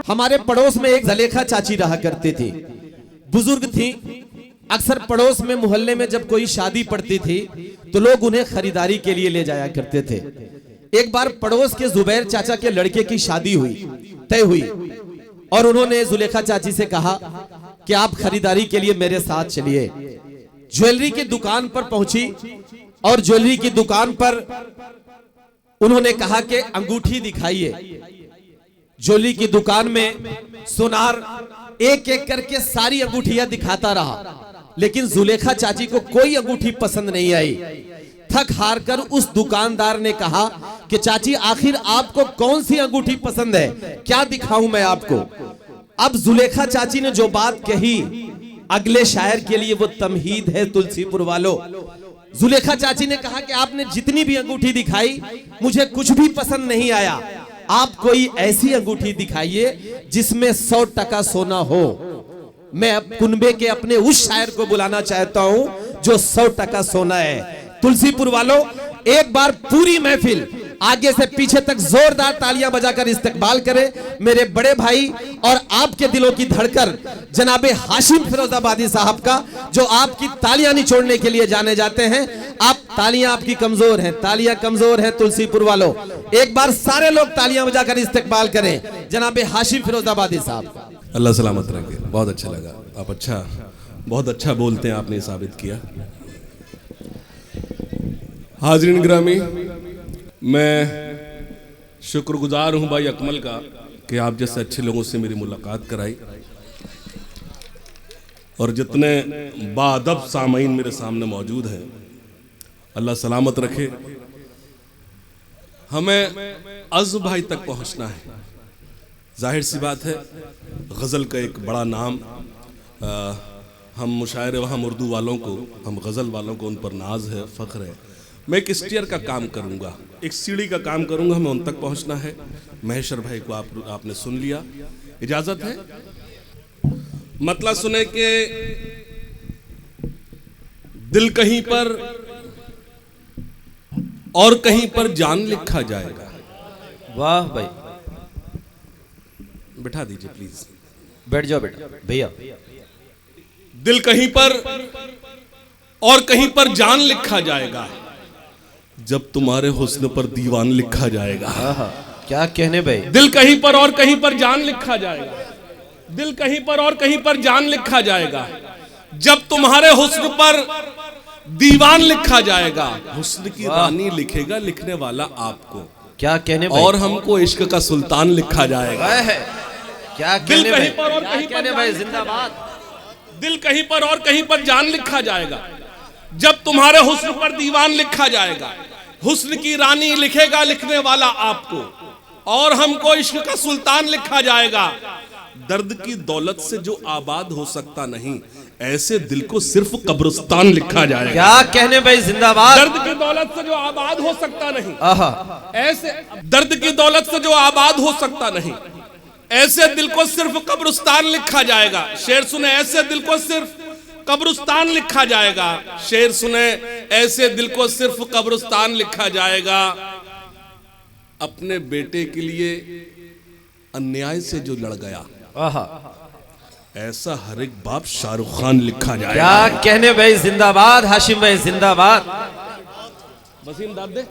हमारे पड़ोस में एक जलेखा चाची रहा करती थी, बुजुर्ग थी। अक्सर पड़ोस में मोहल्ले में जब कोई शादी पड़ती थी तो लोग उन्हें खरीदारी के लिए ले जाया करते थे। एक बार पड़ोस के जुबैर चाचा के लड़के की शादी तय हुई और उन्होंने जुलेखा चाची से कहा कि आप खरीदारी के लिए मेरे साथ चलिए। ज्वेलरी की दुकान पर पहुंची और ज्वेलरी की दुकान पर उन्होंने कहा कि अंगूठी दिखाइए। ज्वेलरी की दुकान में सुनार एक एक करके सारी अंगूठियां दिखाता रहा, लेकिन जुलेखा चाची को कोई अंगूठी पसंद नहीं आई। थक हार कर उस दुकानदार ने कहा कि चाची आखिर आपको कौन सी अंगूठी पसंद है, क्या दिखाऊं मैं आपको। अब जुलेखा चाची ने जो बात कही अगले शायर के लिए वो तमहीद है तुलसीपुर वालों। जुलेखा चाची ने कहा कि आपने जितनी भी अंगूठी दिखाई मुझे कुछ भी पसंद नहीं आया, आप कोई ऐसी अंगूठी दिखाइए जिसमें 100% सोना हो। मैं अब कुनबे के अपने उस शायर को बुलाना चाहता हूं जो 100% सोना है। तुलसीपुर वालों, एक बार पूरी महफिल आगे से पीछे तक जोरदार तालियां बजाकर इस्तकबाल करें मेरे बड़े भाई और आपके दिलों की धड़कन जनाबे हाशिम फिरोजाबादी साहब का, जो आपकी तालियां निचोड़ने के लिए जाने जाते हैं। आप तालियां आपकी कमजोर हैं, तालियां कमजोर हैं तुलसीपुर वालों। एक बार सारे लोग तालियां बजाकर इस्तकबाल करें जनाबे हाशिम फिरोजाबादी साहब। अल्लाह सलामत रखे। बहुत अच्छा लगा, आप बहुत अच्छा बोलते हैं, आपने साबित किया। हाज़रीन गिरामी, मैं शुक्रगुजार हूं भाई अकमल का कि आप जैसे अच्छे लोगों से मेरी मुलाकात कराई और जितने बाअदब सामीन मेरे सामने मौजूद हैं, अल्लाह सलामत रखे। हमें अज़्म भाई तक पहुंचना है। जाहिर सी बात है, गज़ल का एक बड़ा नाम, हम मुशायरे व हम उर्दू वालों को, हम गज़ल वालों को उन पर नाज है, फ़ख्र है। मैं एक स्टीयर का काम करूंगा, एक सीढ़ी का काम करूंगा, हमें उन तक पहुंचना है। महेश्वर भाई को आपने सुन लिया, इजाजत है मतलब सुने के दिल कहीं पर और कहीं पर जान लिखा जाएगा। वाह भाई, बिठा दीजिए प्लीज, बैठ जाओ बेटा भैया। दिल कहीं पर और कहीं पर जान लिखा जाएगा, जब तुम्हारे हुस्न पर दीवान लिखा जाएगा। क्या कहने भाई। दिल कहीं पर और कहीं पर जान लिखा जाएगा, दिल कहीं पर और कहीं पर जान लिखा जाएगा, जब तुम्हारे हुस्न पर दीवान लिखा जाएगा। हुस्न की रानी लिखेगा लिखने वाला आपको। क्या कहने भाई। और हमको इश्क का सुल्तान लिखा जाएगा। क्या दिल कहीं पर और कहीं पर भाई, जिंदाबाद। दिल कहीं पर और कहीं पर जान लिखा जाएगा, जब तुम्हारे हुस्न पर दीवान लिखा जाएगा। हुस्न की रानी लिखेगा लिखने वाला आपको, और हमको इश्क का सुल्तान लिखा जाएगा। दर्द की दौलत से जो आबाद हो सकता नहीं, ऐसे दिल को सिर्फ कब्रिस्तान लिखा जाएगा। क्या कहने भाई, जिंदाबाद। दर्द की दौलत से जो आबाद हो सकता नहीं, ऐसे दर्द की दौलत से जो आबाद हो सकता नहीं, ऐसे दिल को सिर्फ कब्रिस्तान लिखा जाएगा। शेर सुने, ऐसे दिल को सिर्फ कब्रिस्तान लिखा जाएगा। शेर सुने, ऐसे दिल को सिर्फ कब्रिस्तान लिखा जाएगा। अपने बेटे के लिए अन्याय से जो लड़ गया, ऐसा हर एक बाप शाहरुख खान लिखा जाएगा। क्या कहने भाई, जिंदाबाद। हाशिम भाई जिंदाबाद। वसीम दाद दे।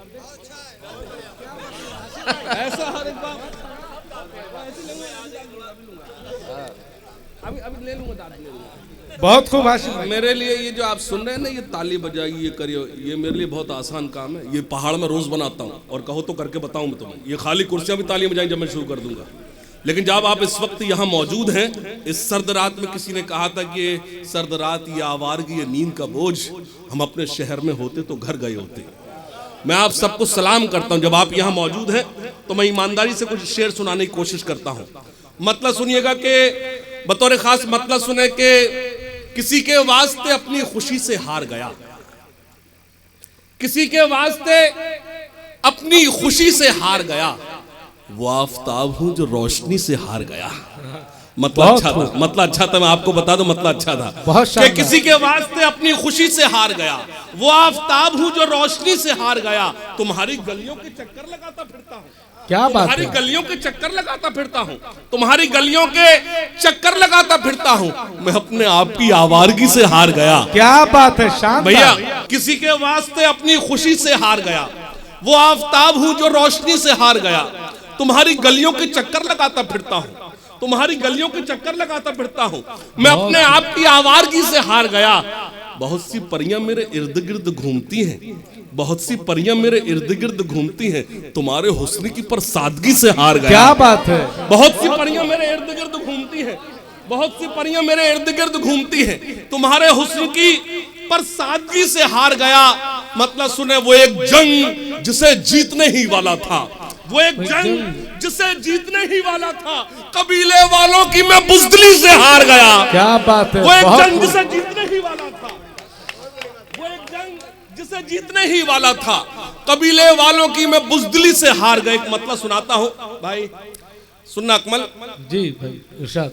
ऐसा हर एक बाप, अभी ले लूंगा, दाद ले लूंगा। बहुत खूब हाशिम। मेरे लिए ये जो आप सुन रहे हैं ना, ये ताली बजाइए, ये करिए, ये मेरे लिए बहुत आसान काम है। ये पहाड़ में रोज बनाता हूँ, और कहो तो करके बताऊं मैं तुम्हें। ये खाली कुर्सियां भी ताली बजाएं जब मैं शुरू कर दूंगा। लेकिन जब आप इस वक्त यहाँ मौजूद हैं, इस सर्द रात में, किसी ने कहा था कि ये सर्द रात, ये आवारगी, ये नींद का बोझ, हम अपने शहर में होते तो घर गए होते। मैं आप सबको सलाम करता हूँ। जब आप यहाँ मौजूद हैं तो मैं ईमानदारी से कुछ शेर सुनाने की कोशिश करता हूँ। मतलब सुनिएगा कि बतौर खास मतलब सुने कि किसी के वास्ते अपनी खुशी से हार गया, किसी के वास्ते अपनी खुशी से हार गया। वो आफताब हूं जो रोशनी से हार गया। मतलब अच्छा था, मतलब अच्छा था, मैं आपको बता दूं मतलब अच्छा था कि किसी के वास्ते अपनी खुशी से हार गया। वो आफताब हूं जो रोशनी से हार गया, तुम्हारी गलियों के चक्कर लगाता फिरता हूं। क्या बात है? तुम्हारी गलियों के चक्कर लगाता फिरता हूं, तुम्हारी गलियों के चक्कर लगाता फिरता हूं। मैं अपने आप की आवारगी से हार गया। क्या बात है, शानदार भैया। किसी के वास्ते अपनी खुशी से हार गया, वो आफताब हूं जो रोशनी से हार गया, तुम्हारी गलियों के चक्कर लगाता फिरता हूं, तुम्हारी गलियों के चक्कर लगाता फिरता हूं। मैं अपने आप की आवारगी से हार गया। बहुत सी परियां मेरे इर्द गिर्द घूमती हैं, बहुत सी परियां मेरे इर्द गिर्द घूमती हैं, तुम्हारे हुस्न की पर सादगी से हार गया। क्या बात है? बहुत सी परियां मेरे इर्द गिर्द घूमती हैं, बहुत सी परियां मेरे इर्द गिर्द घूमती हैं, तुम्हारे हुस्न की पर सादगी से हार गया। मतलब सुने, वो एक जंग जिसे जीतने ही वाला था, वो एक जंग जिसे जीतने ही वाला था, कबीले वालों की मैं बुज़दिली से हार गया। क्या बात है? वो एक जंग जिसे जीतने ही वाला था, वो एक जंग जिसे जीतने ही वाला था, कबीले वालों की मैं बुज़दिली से हार गया। एक मतलब सुनाता हूं भाई, सुनना अकमल जी भाई, इरशाद।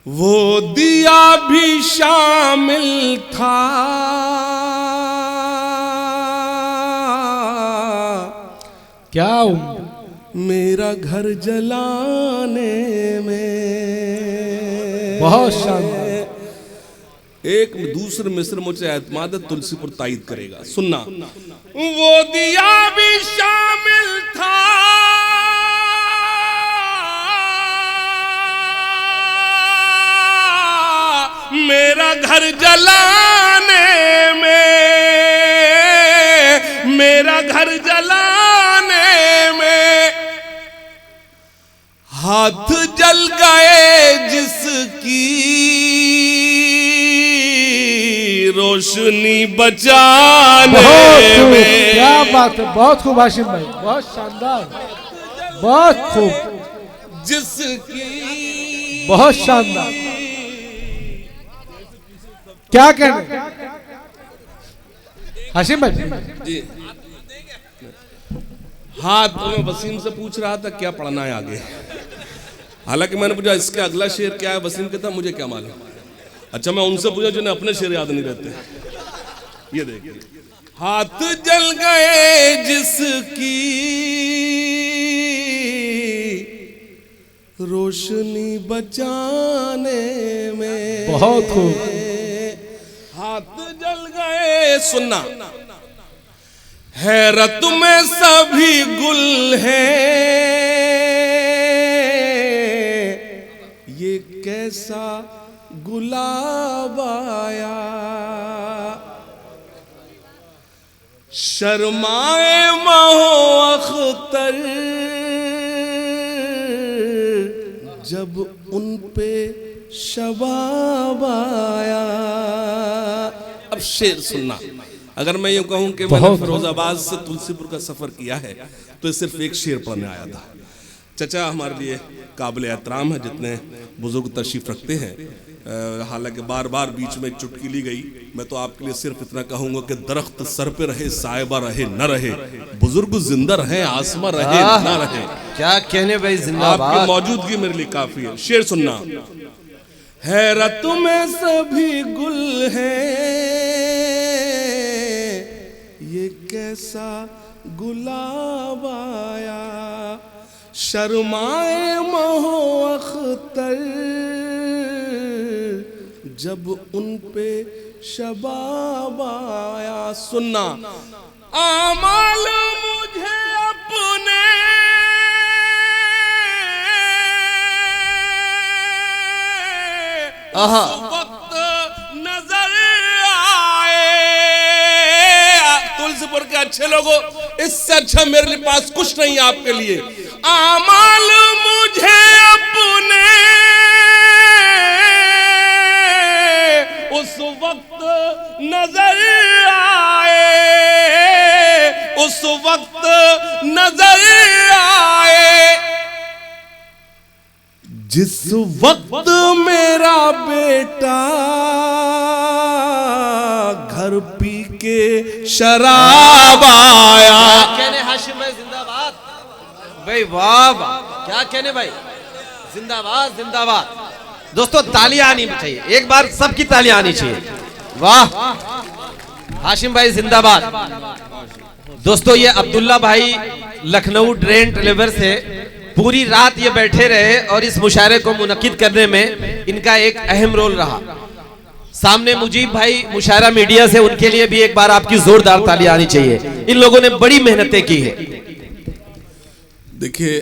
वो दिया भी शामिल था, क्या मेरा घर जलाने में। बहुत शानदार। एक दूसरे मिस्र मुझे एतमाद तुलसीपुर तायद करेगा, सुनना। वो दिया भी शामिल था, मेरा घर जलाने में, मेरा घर जलाने में। हाथ जल गए जिसकी रोशनी बचाने में। क्या बात है, बहुत खूब हाशिम भाई, बहुत शानदार, बहुत खूब, जिसकी बहुत शानदार। क्या कहने हाशिम भाई जी। हाँ, तो मैं वसीम से पूछ रहा था क्या पढ़ना है आगे, हालांकि मैंने पूछा इसके अगला शेर क्या है, वसीम कहता मुझे क्या मालूम। अच्छा, मैं उनसे पूछा जिन्हें अपने शेर याद नहीं रहते। ये देखिए, हाथ जल गए जिसकी रोशनी बचाने में। बहुत खूब। हाथ जल गए, सुनना। हैरत में सभी गुल हैं, ये कैसा गुलाब आया। शर्माए महो अख्तर जब उन पे शबाब आया। अब शेर सुनना। अगर मैं यूं कहूं कि मैंने फिरोजाबाद से तुलसीपुर का सफर किया है तो सिर्फ एक शेर पढ़ने आया था। चचा हमारे लिए काबिल एहतराम है, जितने बुजुर्ग तशरीफ रखते हैं। हालांकि बार बार बीच में चुटकी गई, मैं तो आपके लिए सिर्फ इतना कहूंगा कि दरख्त सर पे रहे, साहिबा रहे न रहे, बुजुर्ग जिंदा रहे, आसमा रहे न रहे। क्या कहने भाई, जिंदाबाद। आपकी मौजूदगी मेरे लिए काफी है। शेर सुनना। हैरत में सभी गुल हैं, ये कैसा गुलाब आया। शर्माए महो अख्तर जब उन पे शबाब आया। सुनना। आमाल मुझे अपने वक्त नजर आए। तुलसीपुर के अच्छे लोगों, इससे अच्छा मेरे पास कुछ नहीं है आपके लिए। आमाल मुझे अपने उस वक्त नजर आए, उस वक्त नजर आए जिस वक्त मेरा बेटा घर पी के शराब आया। कहने हाशिम भाई जिंदाबाद भाई, वाह वाह, क्या कहने भाई, जिंदाबाद जिंदाबाद। दोस्तों तालियां आनी चाहिए, एक बार सबकी तालियां आनी चाहिए। वाह, हाशिम भाई जिंदाबाद। दोस्तों ये अब्दुल्ला भाई लखनऊ ड्रेन ट्रेवल से पूरी रात ये बैठे रहे और इस मुशायरे को मुनक्किद करने में इनका एक अहम रोल रहा। सामने मुजीब भाई मुशायरा मीडिया से, उनके लिए भी एक बार आपकी जोरदार तालियां आनी चाहिए। इन लोगों ने बड़ी मेहनतें की है। देखिए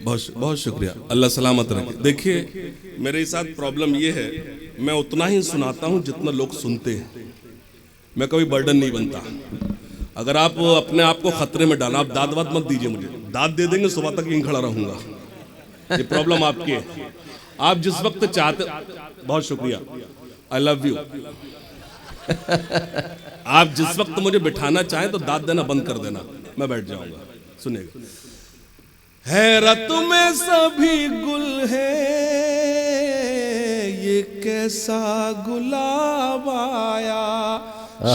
बहुत बहुत शुक्रिया, अल्लाह सलामत रखे। देखिए मेरे साथ प्रॉब्लम ये है, मैं उतना ही सुनाता हूँ जितना लोग सुनते हैं, मैं कभी बर्डन नहीं बनता। अगर आप अपने आप को खतरे में डाला, आप दाद वाद मत दीजिए मुझे, दाद दे देंगे सुबह तक यहीं खड़ा रहूंगा, ये प्रॉब्लम आपकी है। आप जिस वक्त चाहते, बहुत शुक्रिया, आई लव यू। आप जिस वक्त मुझे बिठाना चाहें तो दाद देना बंद कर देना, मैं बैठ जाऊंगा। सुनिएगा। हैरत में सभी गुल है, ये कैसा गुलाब आया,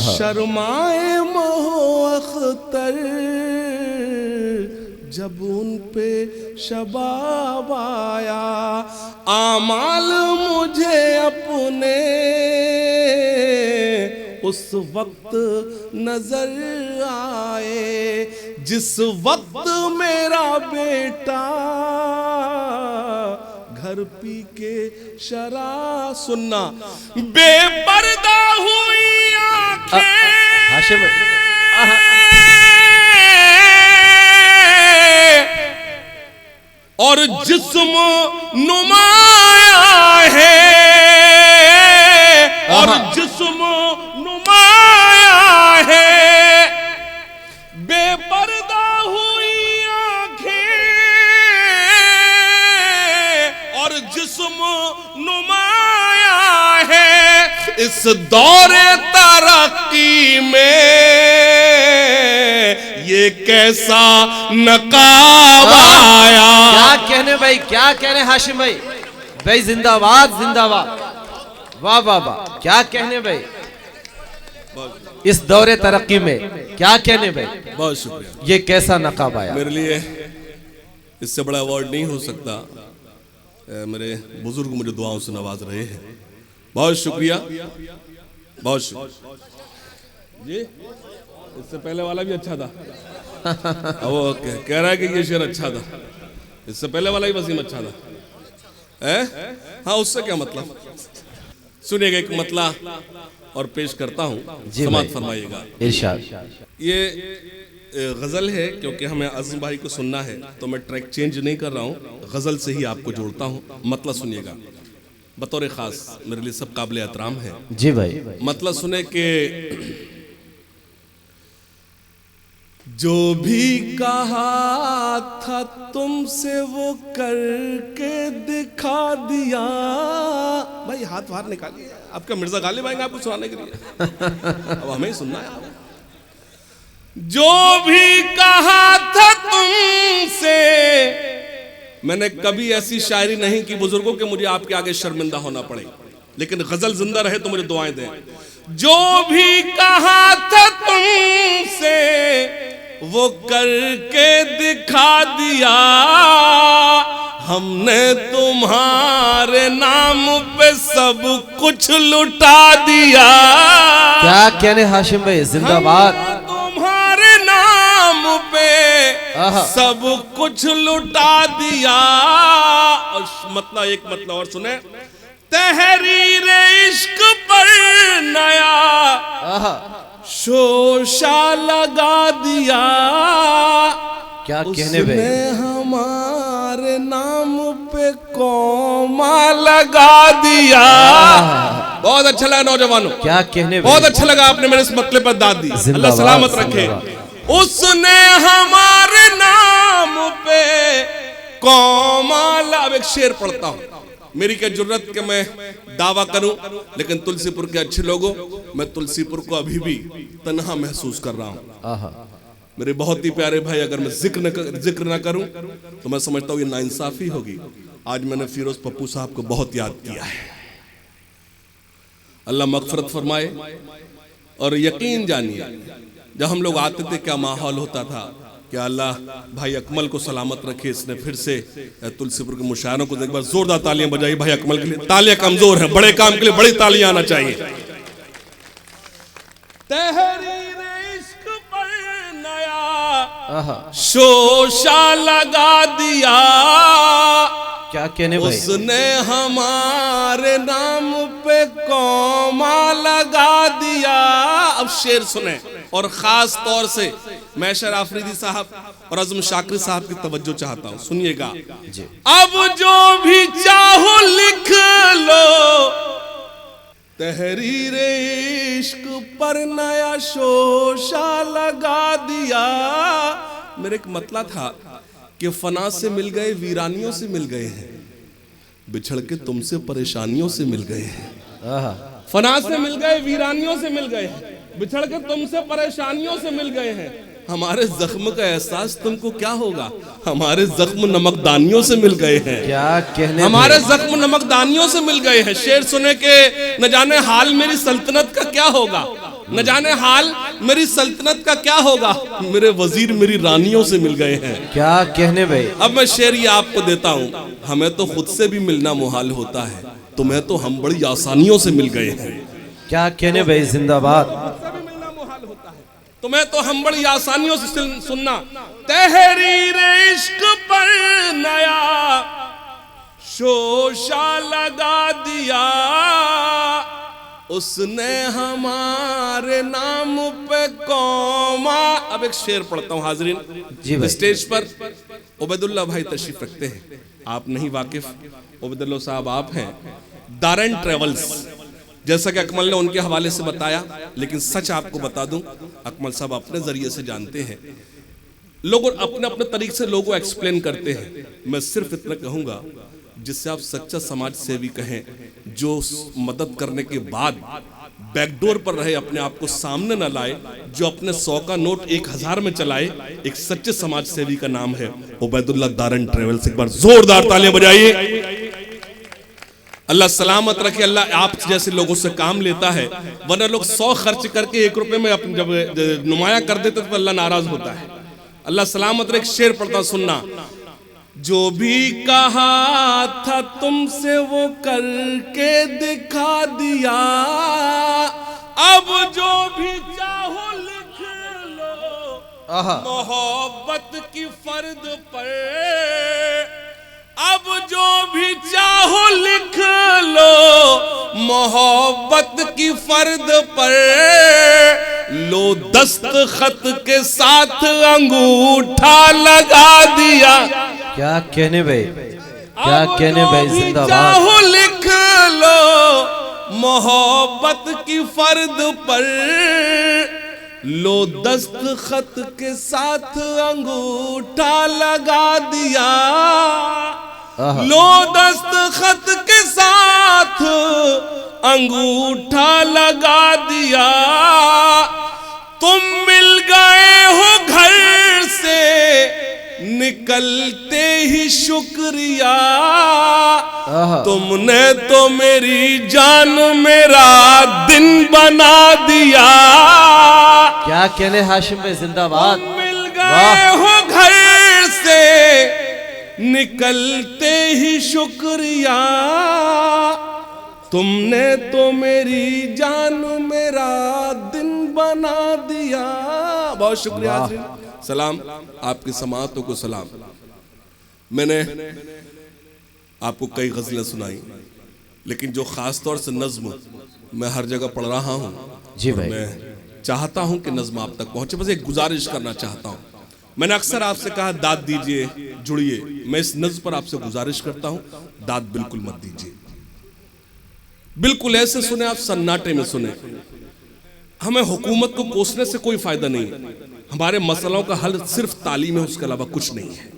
शर्माए मोह अख्तर जब उन पे शबाब आया। आमाल मुझे अपने उस वक्त नजर आए, जिस वक्त मेरा बेटा घर पी के शराब, सुनना, बेपर्दा हुई आंखें हाशिम और जिस्म नुमाया है, और जिस्म नुमाया है, बेपर्दा हुई आंखें और जिस्म नुमाया है। इस दौरे तरक्की में ये कैसा नकाब आया। क्या कहने भाई, क्या कहने हाशिम भाई, भाई जिंदाबाद जिंदाबाद, वाह वाह वाह, क्या कहने भाई। इस दौरे तरक्की में क्या कहने भाई, बहुत शुक्रिया। ये कैसा नकाब आया। मेरे लिए इससे बड़ा अवार्ड नहीं हो सकता। मेरे बुजुर्ग मुझे दुआओं से नवाज रहे हैं, बहुत शुक्रिया, बहुत शुक्रिया जी। इससे पहले वाला भी अच्छा था, वो कह रहा है कि ये शेर अच्छा था, इससे पहले वाला ही वसीम अच्छा था। हाँ, उससे क्या मतलब। सुनिएगा एक मतला और पेश करता हूँ, समात फरमाइएगा। इरशाद। ये गजल है, क्योंकि हमें अज़म भाई को सुनना है तो मैं ट्रैक चेंज नहीं कर रहा हूँ, गजल से ही आपको जोड़ता हूँ। मतलब सुनिएगा, बतौर खास मेरे लिए सब काबिल एहतराम है जी भाई। मतलब सुने कि जो भी कहा था तुमसे वो करके दिखा दिया। भाई हाथ बाहर निकालिए, आपका मिर्जा गालिब आएंगे आपको सुनाने के लिए, अब हमें ही सुनना है। जो भी कहा था तुमसे, मैंने कभी ऐसी शायरी नहीं की बुजुर्गों के मुझे आपके आगे शर्मिंदा होना पड़े, लेकिन गजल जिंदा रहे तो मुझे दुआएं दें। जो भी कहा था तुमसे वो करके दिखा दिया, हमने तुम्हारे नाम पे सब कुछ लुटा दिया। क्या कहने हाशिम भाई, जिंदाबाद। तुम्हारे नाम पे सब कुछ लुटा दिया। और मतलब एक मतलब और सुने, तहरीर इश्क पर नया शोशा लगा दिया। क्या कहने भाई, हमारे नाम पे कौमा लगा दिया। बहुत अच्छा लगा नौजवानों, क्या कहने भाई, बहुत अच्छा लगा आपने मेरे इस मतले पर दाद दी, अल्लाह सलामत रखे। उसने हमारे नाम पे कौमा, अब एक शेर पढ़ता हूं, मेरी क्या जुर्रत कि मैं दावा करूं, लेकिन तुलसीपुर के अच्छे लोगों, मैं तुलसीपुर को अभी भी तन्हा महसूस कर रहा हूं। मेरे बहुत ही प्यारे भाई, अगर मैं जिक्र न करूं तो मैं समझता हूं ये नाइंसाफी होगी। आज मैंने फिरोज पप्पू साहब को बहुत याद किया है, अल्लाह मगफरत फरमाए। और यकीन जानिए, जब हम लोग आते थे क्या माहौल होता था, कि अल्लाह भाई अकमल को सलामत रखे। इसने फिर से तुलसीपुर के मुशायरों को एक बार जोरदार तालियां बजाई भाई अकमल के लिए। तालियां कमजोर हैं, बड़े काम के लिए बड़ी तालियां आना चाहिए। तहरीर इश्क पर नया शोशा लगा दिया, क्या कहने भाई, उसने हमारे नाम पे कौमा लगा दिया। अब शेर सुने, और खास तौर से मैं शर आफरीदी साहब और अज़म शाकिर साहब की तवज्जो चाहता हूं, सुनिएगा। अब जो भी चाहो लिख लो, तहरीर इश्क पर नया शोशा लगा दिया। मेरा एक मतला था कि फना से मिल गए वीरानियों से मिल गए हैं, बिछड़ के तुमसे परेशानियों से मिल गए हैं। फना से मिल गए वीरानियों से मिल गए हैं, बिछड़ के तुमसे परेशानियों से मिल गए हैं। हमारे जख्म का एहसास तुमको क्या होगा, हमारे जख्म नमकदानियों से मिल गए हैं। क्या कहने, हमारे जख्म नमकदानियों से मिल गए हैं। शेर सुने के न जाने हाल मेरी सल्तनत का क्या होगा, न जाने हाल मेरी सल्तनत का क्या होगा, मेरे वजीर मेरी रानियों से मिल गए हैं। क्या कहने भाई। अब मैं शेर ये आपको देता हूँ, हमें तो खुद से भी मिलना मुहाल होता है, तुम्हें तो हम बड़ी आसानियों से मिल गए हैं। क्या कहने भाई, जिंदाबाद। मिलना मुहाल होता है, तुम्हें तो हम बड़ी आसानियों से सुनना। तहरीर इश्क पर नया शोशा लगा दिया, उसने हमारे नाम पे कौमा। अब एक शेर पढ़ता हूं हाजरीन जी भाई। स्टेज पर उबैदुल्लाह भाई तशरीफ रखते हैं, आप नहीं वाकिफ, उबैदुल्लाह साहब आप हैं, दारन ट्रेवल्स, जैसा कि अकमल ने उनके हवाले से बताया, लेकिन सच आपको बता दूं, अकमल साहब अपने जरिए से जानते हैं, लोग अपने अपने तरीके से लोगों को एक्सप्लेन करते हैं। मैं सिर्फ इतना कहूंगा, जिससे आप सच्चा समाज सेवी कहें, जो मदद करने के बाद बैकडोर पर रहे, अपने आप को सामने न लाए, जो अपने 100 का नोट 1000 में चलाए, एक सच्चे समाज सेवी का नाम है उबैदुल्लाह दारन ट्रेवल्स। एक बार जोरदार तालियां बजाइए। अल्लाह सलामत रखे, अल्लाह आप जैसे लोगों से काम लेता है, वरना लोग 100 खर्च करके 1 रुपए में अपने जब नुमाया कर देते तो अल्लाह नाराज होता है। अल्लाह सलामत रखे। शेर पढ़ता सुनना। जो भी कहा था तुमसे वो करके दिखा दिया, अब जो भी चाहो लिख लो मोहब्बत की फर्द पर, अब जो भी चाहो लिख लो मोहब्बत की फर्द पर, लो दस्तखत के साथ अंगूठा लगा दिया। क्या कहने भाई, क्या कहने भाई, जिंदाबाद। चाहो लिख लो मोहब्बत की फर्द पर, लो दस्तखत के साथ अंगूठा लगा दिया, लो दस्तखत के साथ अंगूठा लगा दिया। तुम मिल गए हो घर से निकलते ही शुक्रिया, तुमने तो मेरी जान मेरा दिन बना दिया। क्या कहने हाशिम भाई, जिंदाबाद। तुम मिल गए हो घर से निकलते ही शुक्रिया, तुमने तो मेरी जान मेरा दिन बना दिया। बहुत शुक्रिया। सलाम आपकी समातों को सलाम। मैंने आपको कई गजलें सुनाई, लेकिन जो खास तौर से नज्म मैं हर जगह पढ़ रहा हूँ जी भाई, मैं चाहता हूँ कि नज्म आप तक पहुंचे। बस एक गुजारिश करना चाहता हूँ। मैंने अक्सर आपसे कहा दाद दीजिए, जुड़िए। मैं इस नज्म पर आपसे गुजारिश करता हूँ, दाद बिल्कुल मत दीजिए, बिल्कुल ऐसे सुने, आप सन्नाटे में सुने। हमें हुकूमत को कोसने से कोई फायदा नहीं, हमारे मसलों का हल सिर्फ तालीम है, उसके अलावा कुछ नहीं है।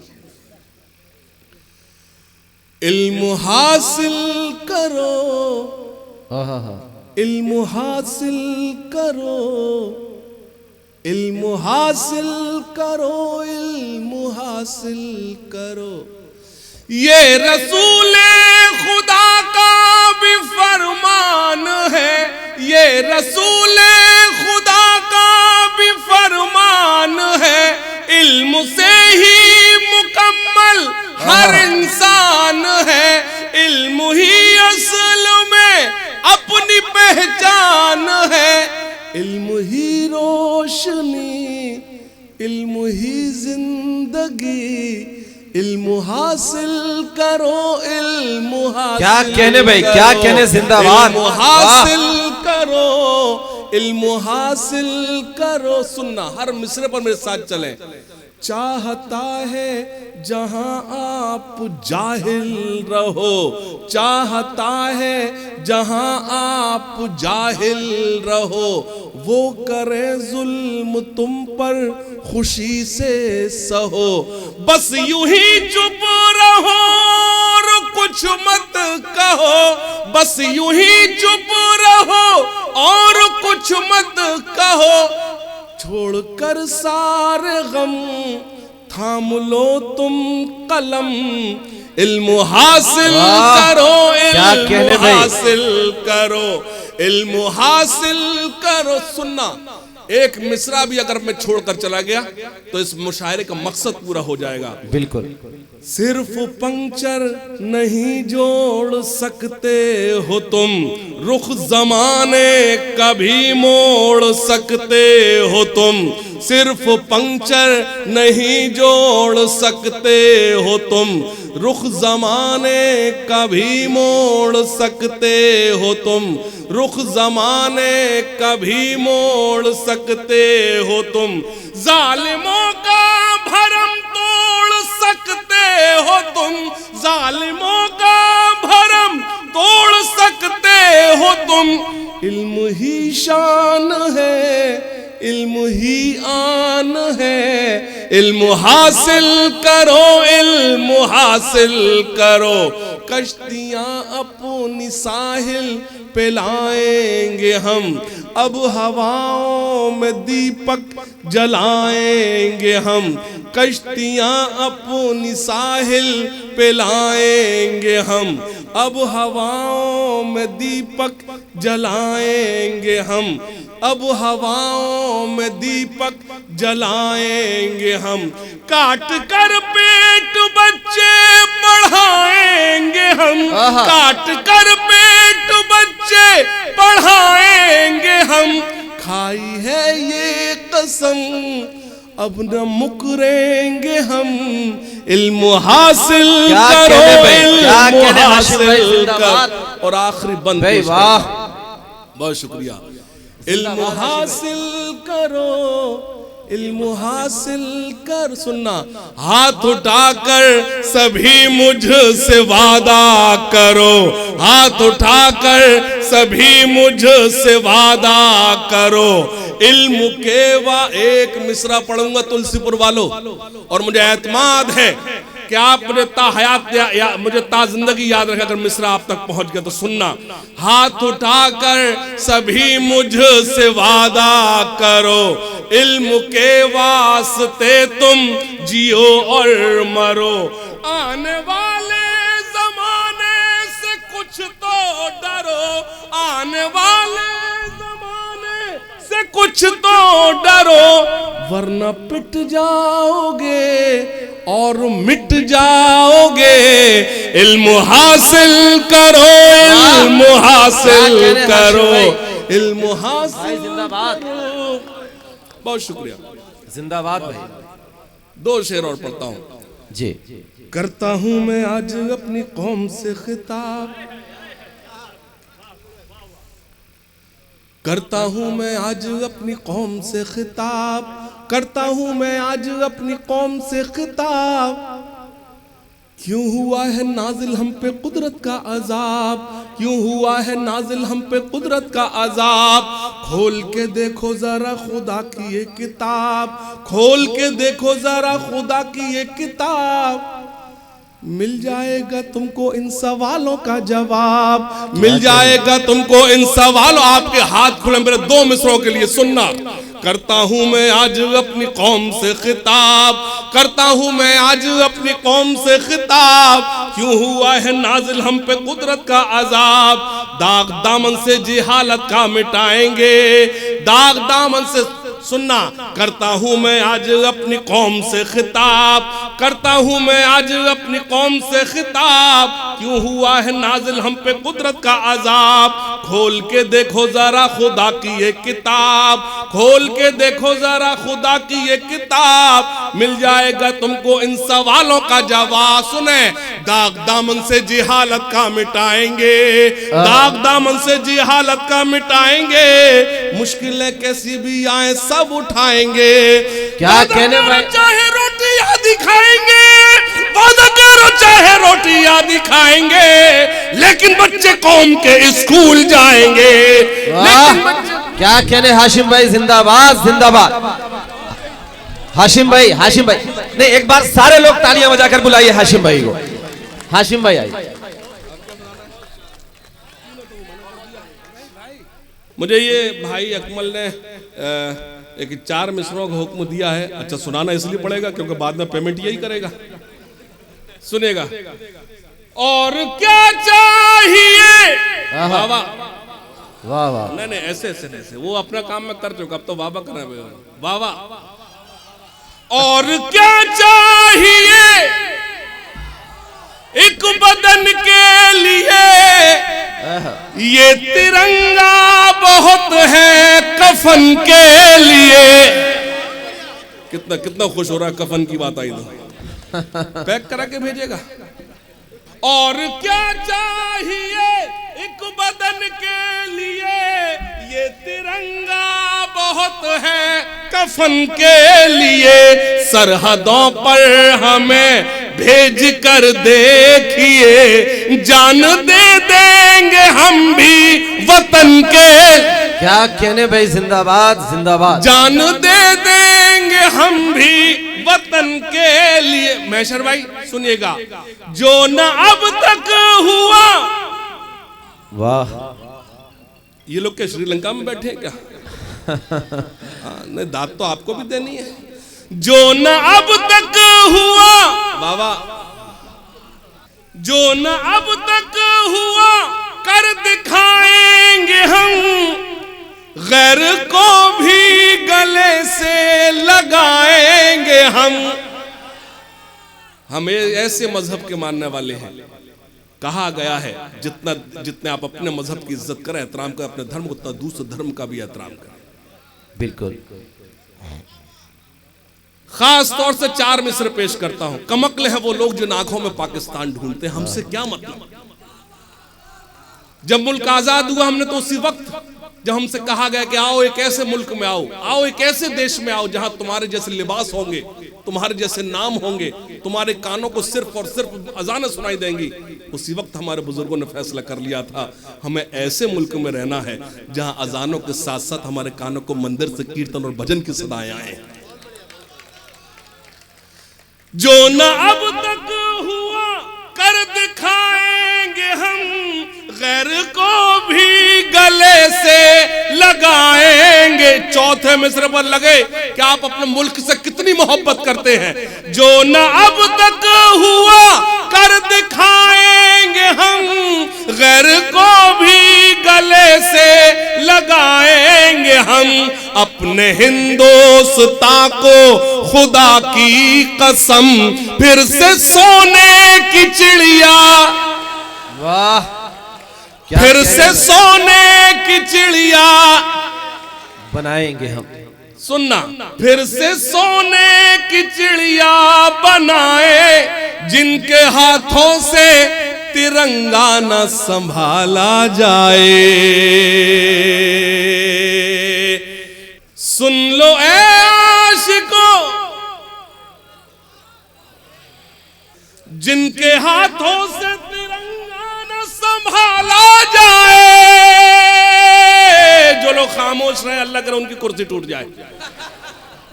इल्म हासिल करो, इल्म हासिल करो, इल्म हासिल करो, इल्म हासिल करो, ये रसूले खुदा का भी फरमान है, ये रसूले खुदा का भी फरमान है। इल्म शान है, इल्म ही रोशनी, इल्म ही जिंदगी, इल्म हासिल करो, इल्म हासिल क्या कहने भाई, क्या कहने, जिंदाबाद। इल्म हासिल करो, इल्म हासिल करो। सुनना, हर मिसरे पर मेरे साथ चलें। चाहता है जहां आप जाहिल रहो, चाहता है जहां आप जाहिल रहो, वो करे जुल्म तुम पर खुशी से सहो। बस यूं ही चुप रहो और कुछ मत कहो, बस यूं ही चुप रहो और कुछ मत कहो। छोड़कर सारे गम थाम लो तुम कलम, इल्म हासिल करो, इल्म हासिल करो, इल्म हासिल करो। सुनना, एक मिसरा भी अगर मैं छोड़कर चला गया तो इस मुशायरे का मकसद पूरा हो जाएगा। बिल्कुल। सिर्फ पंक्चर नहीं जोड़ सकते हो तुम, रुख जमाने का भी मोड़ सकते हो तुम। सिर्फ पंक्चर नहीं जोड़ सकते हो तुम, रुख जमाने का भी मोड़ सकते हो तुम, रुख जमाने का भी मोड़ सकते हो तुम। जालिमों का भरम तोड़ सकते हो तुम, जालिमों का भरम तोड़ सकते हो तुम। इल्म ही शान है, इल्म ही आन है, इल्म हासिल करो, इल्म हासिल करो। कश्तियां अपनी साहिल पे लाएंगे हम, अब हवाओं में दीपक जलाएंगे हम। कश्तियां अपनी साहिल पे लाएंगे हम, अब हवाओं में दीपक जलाएंगे हम, अब हवाओं में दीपक जलाएंगे हम। काट कर पेट बच्चे पढ़ाएंगे हम, काट कर पेट बच्चे पढ़ाएंगे हम। खाई है ये कसम अब न मुकरेंगे हम, इल्म हासिल करो, इल्म हासिल करो। और आखिरी बंद, वाह, बहुत शुक्रिया। इल्म हासिल करो, इल्म हासिल कर। सुनना, हाथ उठाकर सभी मुझसे वादा करो, हाथ उठाकर सभी मुझसे वादा करो। इल्म के एक मिसरा पढ़ूंगा तुलसीपुर वालों, और मुझे एतमाद है कि आप मुझे हयात मुझे जिंदगी याद रखें। अगर मिसरा आप तक पहुंच गया तो सुनना, हाथ उठाकर सभी मुझसे वादा करो, इल्म के वास्ते तुम जियो और मरो। आने वाले जमाने से कुछ तो डरो, आने वाले जमाने से कुछ तो डरो, वरना पिट जाओगे और मिट जाओगे। इल्म हासिल करो, इल्म हासिल करो, इल्म हासिल करो। बहुत शुक्रिया, जिंदाबाद भाई। दो शेर और पढ़ता हूं जी। करता हूं मैं आज अपनी कौम से खिताब, करता हूं मैं आज अपनी कौम से खिताब, करता हूं मैं आज अपनी कौम से खिताब। क्यों हुआ है नाजिल हम पे कुदरत का अजाब, क्यों हुआ है नाजिल हम पे कुदरत का अजाब। खोल के देखो जरा खुदा की ये किताब, खोल के देखो जरा खुदा की ये किताब। मिल जाएगा तुमको इन सवालों का जवाब, मिल जाएगा तुमको इन सवालों। आपके हाथ खुले मेरे दो मिसरों के लिए, सुनना। करता हूं मैं आज अपनी कौम से खिताब, करता हूं मैं आज अपनी कौम से खिताब। क्यों हुआ है नाजिल हम पे कुदरत का अजाब, दाग दामन से जिहालत का मिटाएंगे, दाग दामन से। सुनना, करता हूं मैं आज अपनी कौम से खिताब, करता हूं मैं आज अपनी कौम से खिताब। क्यों हुआ है नाजिल हम पे कुदरत का अजाब। खोल के देखो जरा खुदा की ये किताब, खोल के देखो जरा खुदा की ये किताब, मिल जाएगा तुमको इन सवालों का जवाब। सुने, दाग दामन से जिहालत का मिटाएंगे, दाग दामन से जिहालत का मिटाएंगे, मुश्किलें कैसी भी आए सब उठाएंगे। क्या कहने भाई, चाहे रोटियां दिखाएंगे, वादा करो चाहे रोटियां दिखाएंगे, लेकिन बच्चे कौम के स्कूल जाएंगे। क्या कहने हाशिम भाई, जिंदाबाद जिंदाबाद। हाशिम भाई, हाशिम भाई नहीं, एक बार सारे लोग तालियां बजाकर बुलाइए हाशिम भाई को। हाशिम भाई आइए। मुझे ये भाई अकमल ने एक 4 मिसरों का हुक्म दिया है। अच्छा, सुनाना इसलिए पड़ेगा क्योंकि बाद में पेमेंट यही करेगा। सुनेगा। और क्या चाहिए, वाह वाह वाह वाह, नहीं नहीं, ऐसे ऐसे ऐसे, वो अपना काम में कर चुका, अब तो वाह वाह कर रहे हैं, वाह वाह। और क्या चाहिए एक बदन के लिए, ये तिरंगा बहुत है कफन के लिए। कितना कितना खुश हो रहा है, कफन की बात आई तो पैक करा के भेजेगा। और क्या चाहिए एक बदन के लिए, ये तिरंगा बहुत है कफन के लिए, सरहदों पर हमें भेज कर देखिए, जान दे देंगे हम भी वतन के। क्या कहने भाई, जिंदाबाद जिंदाबाद। जान दे देंगे हम भी वतन के लिए। मैशर भाई सुनिएगा, जो न अब तक हुआ, वाह, ये लोग क्या श्रीलंका में बैठे हैं क्या? नहीं, दाद तो आपको भी देनी है। जो न अब तक हुआ, बाबा, जो न अब तक हुआ कर दिखाएंगे हम, गैर को भी गले से लगाएंगे हम। हम ऐसे मजहब के मानने वाले हैं। कहा गया है जितने आप अपने मजहब की इज्जत करें, एहतराम करें अपने धर्म, उतना दूसरे धर्म का भी एहतराम करें। बिल्कुल। खास तौर से 4 मिसर पेश करता हूं। कमक्ल है वो लोग जिन आंखों में पाकिस्तान ढूंढते हैं, हमसे क्या मतलब। जब मुल्क आजाद हुआ, हमने तो उसी वक्त जब हमसे कहा गया कि आओ एक ऐसे मुल्क में आओ, आओ एक ऐसे देश में आओ जहां तुम्हारे जैसे लिबास होंगे, तुम्हारे जैसे नाम होंगे, तुम्हारे कानों को सिर्फ और सिर्फ अजानें सुनाई देंगी, उसी वक्त हमारे बुजुर्गों ने फैसला कर लिया था हमें ऐसे मुल्क में रहना है जहां अजानों के साथ साथ हमारे कानों को मंदिर से कीर्तन और भजन की सदाएं आए। जो न अब तक हुआ कर दिखाएंगे हम, गैर को भी गले से लगाएंगे। चौथे मिसरे पर लगे कि आप अपने मुल्क से कितनी मोहब्बत करते हैं। जो न अब तक हुआ कर दिखाएंगे हम, गैर को भी गले से लगाएंगे हम। अपने हिंदोस्ता को खुदा की कसम, फिर से सोने की चिड़िया, वाह, फिर से सोने की चिड़िया बनाएंगे हम। सुनना, फिर से सोने की चिड़िया बनाए, जिनके हाथों से तिरंगा न संभाला जाए। सुन लो ऐ आशिको, जिनके हाथों से तिरंगा न संभाला जाए। जो लोग खामोश रहे, अल्लाह करे उनकी कुर्सी टूट जाए।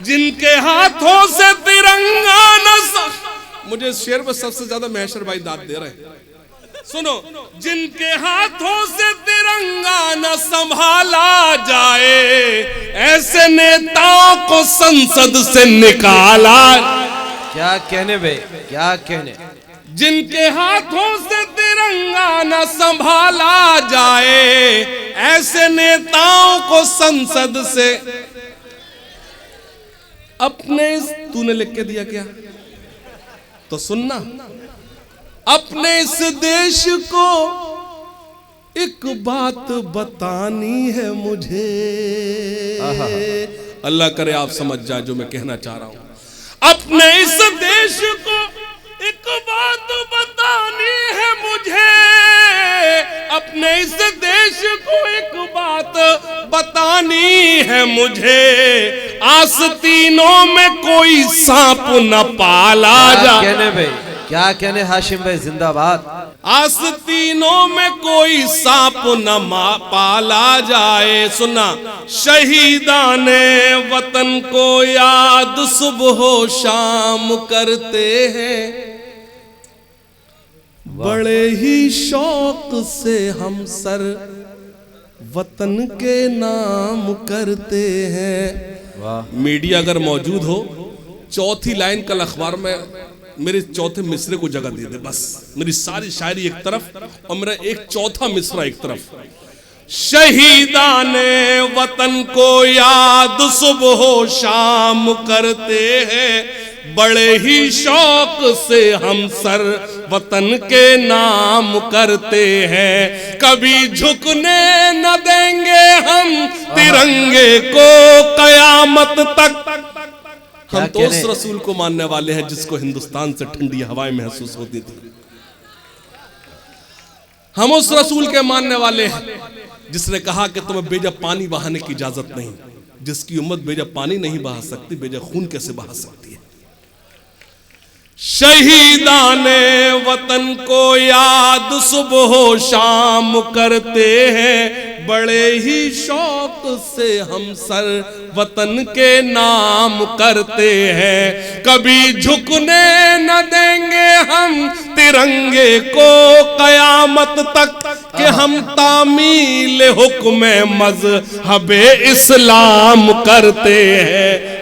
जिनके हाथों से तिरंगा न मुझे शेर में सबसे ज्यादा महशर भाई दाद दे रहे हैं। सुनो, जिनके हाथों से तिरंगा न संभाला जाए, ऐसे नेताओं को संसद से निकाला। क्या कहने बे, क्या कहने। जिनके हाथों से तिरंगा न संभाला जाए, ऐसे नेताओं को संसद से। अपने तूने लिख के दिया क्या? तो सुनना, अपने इस देश को एक बात बतानी है मुझे। अल्लाह करे आप समझ जाए जो मैं कहना चाह रहा हूं। अपने इस देश को एक बात बतानी है मुझे, अपने इस देश को एक बात बतानी है मुझे। आस्तीनों में कोई सांप न पाला जा। कहने भाई, क्या कहने हाशिम भाई, जिंदाबाद। आस्तीनों में कोई सांप न पाला जाए। सुना, शहीदाने वतन को याद सुबह शाम करते हैं, बड़े ही शौक से हम सर वतन के नाम करते हैं। वाह। मीडिया अगर मौजूद हो, चौथी लाइन कल अखबार में मेरे चौथे मिसरे को जगह दे दे बस। मेरी सारी शायरी एक तरफ और मेरा एक चौथा मिसरा एक तरफ। शहीदाने वतन को याद सुबह शाम करते हैं, बड़े ही शौक से हम सर वतन के नाम करते हैं। कभी झुकने न देंगे हम तिरंगे को कयामत तक। हम तो उस रसूल को मानने वाले हैं जिसको हिंदुस्तान से ठंडी हवाएं महसूस होती थी। हम उस रसूल के मानने वाले हैं जिसने कहा कि तुम्हें बेजा पानी बहाने की इजाजत नहीं। जिसकी उम्मत बेजा पानी नहीं बहा सकती, बेजा खून कैसे बहा सकती है। शहीदाने वतन को याद सुबह शाम करते हैं, बड़े ही शौक से हम सर वतन के नाम करते हैं। कभी झुकने न देंगे हम तिरंगे को कयामत तक, कि हम तामील हुक्म मज़हब इस्लाम करते हैं।